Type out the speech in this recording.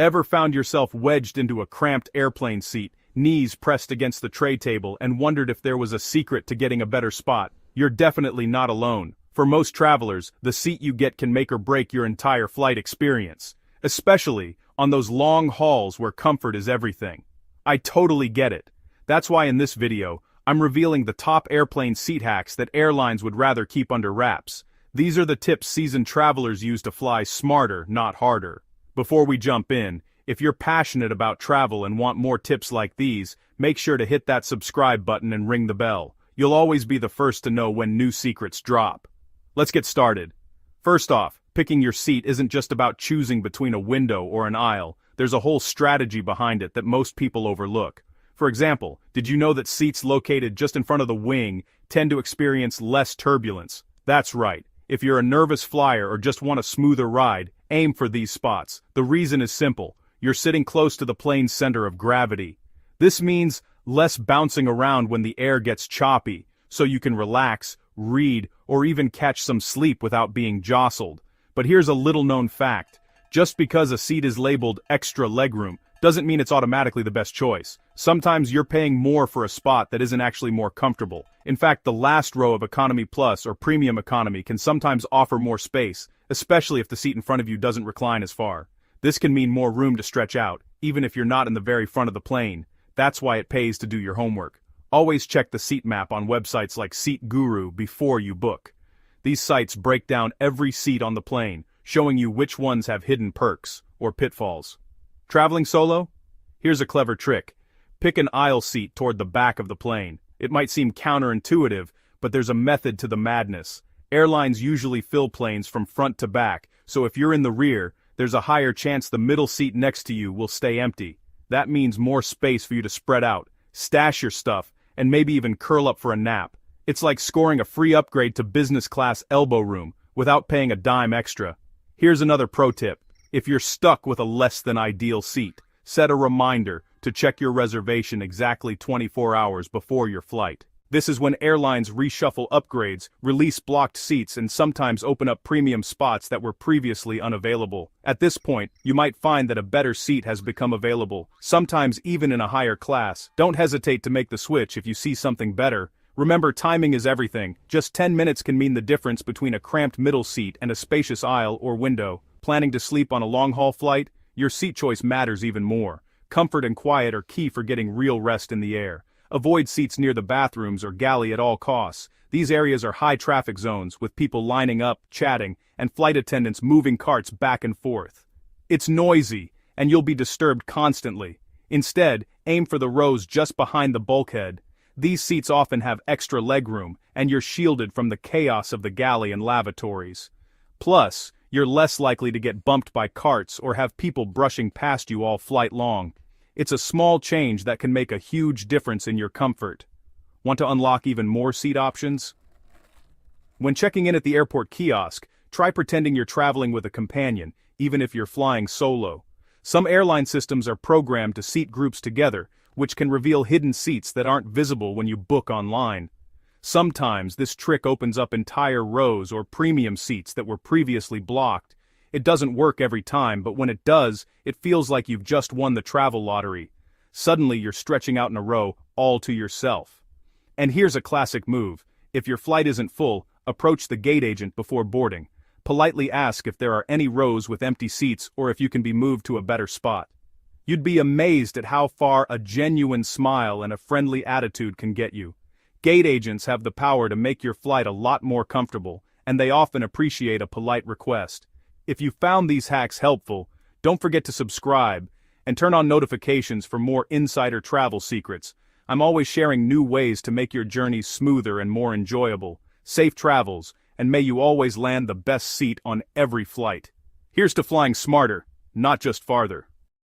Ever found yourself wedged into a cramped airplane seat, knees pressed against the tray table, and wondered if there was a secret to getting a better spot? You're definitely not alone. For most travelers, the seat you get can make or break your entire flight experience, especially on those long hauls where comfort is everything. I totally get it. That's why in this video, I'm revealing the top airplane seat hacks that airlines would rather keep under wraps. These are the tips seasoned travelers use to fly smarter, not harder. Before we jump in, if you're passionate about travel and want more tips like these, make sure to hit that subscribe button and ring the bell. You'll always be the first to know when new secrets drop. Let's get started. First off, picking your seat isn't just about choosing between a window or an aisle. There's a whole strategy behind it that most people overlook. For example, did you know that seats located just in front of the wing tend to experience less turbulence? That's right. If you're a nervous flyer or just want a smoother ride, aim for these spots. The reason is simple. You're sitting close to the plane's center of gravity. This means less bouncing around when the air gets choppy, so you can relax, read, or even catch some sleep without being jostled. But here's a little-known fact. Just because a seat is labeled extra legroom doesn't mean it's automatically the best choice. Sometimes you're paying more for a spot that isn't actually more comfortable. In fact, the last row of Economy Plus or Premium Economy can sometimes offer more space, especially if the seat in front of you doesn't recline as far. This can mean more room to stretch out, even if you're not in the very front of the plane. That's why it pays to do your homework. Always check the seat map on websites like Seat Guru before you book. These sites break down every seat on the plane, showing you which ones have hidden perks or pitfalls. Traveling solo? Here's a clever trick. Pick an aisle seat toward the back of the plane. It might seem counterintuitive, but there's a method to the madness. Airlines usually fill planes from front to back, so if you're in the rear, there's a higher chance the middle seat next to you will stay empty. That means more space for you to spread out, stash your stuff, and maybe even curl up for a nap. It's like scoring a free upgrade to business class elbow room without paying a dime extra. Here's another pro tip. If you're stuck with a less than ideal seat, set a reminder to check your reservation exactly 24 hours before your flight. This is when airlines reshuffle upgrades, release blocked seats, and sometimes open up premium spots that were previously unavailable. At this point, you might find that a better seat has become available, sometimes even in a higher class. Don't hesitate to make the switch if you see something better. Remember, timing is everything. Just 10 minutes can mean the difference between a cramped middle seat and a spacious aisle or window. Planning to sleep on a long-haul flight? Your seat choice matters even more. Comfort and quiet are key for getting real rest in the air. Avoid seats near the bathrooms or galley at all costs. These areas are high traffic zones with people lining up, chatting, and flight attendants moving carts back and forth. It's noisy, and you'll be disturbed constantly. Instead, aim for the rows just behind the bulkhead. These seats often have extra legroom, and you're shielded from the chaos of the galley and lavatories. Plus, you're less likely to get bumped by carts or have people brushing past you all flight long. It's a small change that can make a huge difference in your comfort. Want to unlock even more seat options? When checking in at the airport kiosk, try pretending you're traveling with a companion, even if you're flying solo. Some airline systems are programmed to seat groups together, which can reveal hidden seats that aren't visible when you book online. Sometimes this trick opens up entire rows or premium seats that were previously blocked. It doesn't work every time, but when it does, it feels like you've just won the travel lottery. Suddenly you're stretching out in a row all to yourself. And here's a classic move. If your flight isn't full, approach the gate agent before boarding. Politely ask if there are any rows with empty seats or if you can be moved to a better spot. You'd be amazed at how far a genuine smile and a friendly attitude can get you. Gate agents have the power to make your flight a lot more comfortable, and they often appreciate a polite request. If you found these hacks helpful, don't forget to subscribe and turn on notifications for more insider travel secrets. I'm always sharing new ways to make your journeys smoother and more enjoyable. Safe travels, and may you always land the best seat on every flight. Here's to flying smarter, not just farther.